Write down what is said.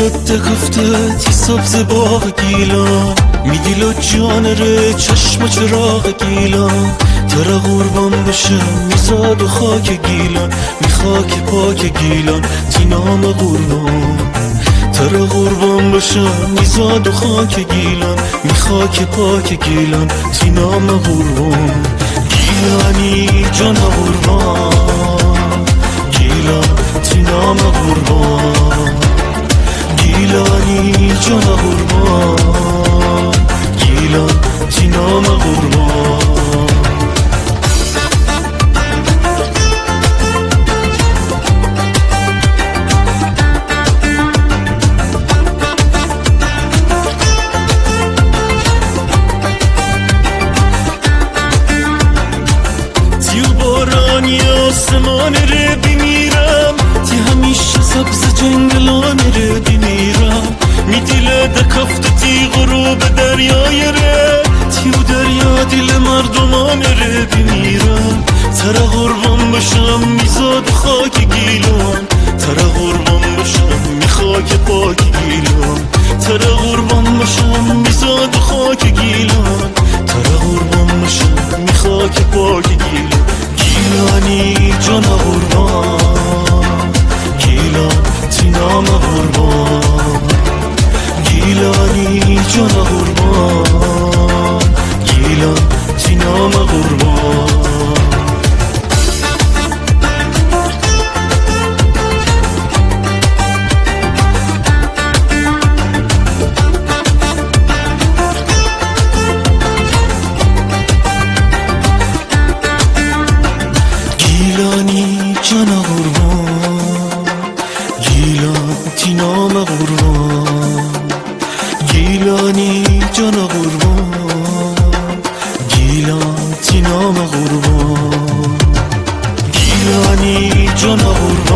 ده گفته تی سبز باغ گیلان میدیلو جان ره چشم چراغ گیلان ترا قربان بشم میزاد و خاک گیلان می خاک پاک گیلان تی نام قربان ترا قربان بشم میزاد و خاک گیلان می خاک پاک گیلان تی نام قربان گیلانی جان قربان گیلان تی نام قربان گیلانی جان قربان گیلان تی نام قربان آسمان ره بمیرم تی همیشه سبز جنگلان ره بمیرم می دیله ده کفت تی غروب دریای ره تی و دریا دیل مردمان ره بمیرم ترا قربان بشم میزاد خاک گیلان ترا قربان بشم می خاک پاک گیلان ترا قربان بشم میزاد خاک گیلان ترا قربان بشم می خاک پاک گیلان گیلانی جان قربان گیلان تی نام قربان گیلانی جان قربان گیلان تی نام قربان گیلانی جان قربان گیلان تی نام قربان گیلانی جان قربان گیلان تی نام قربان گیلانی جان قربان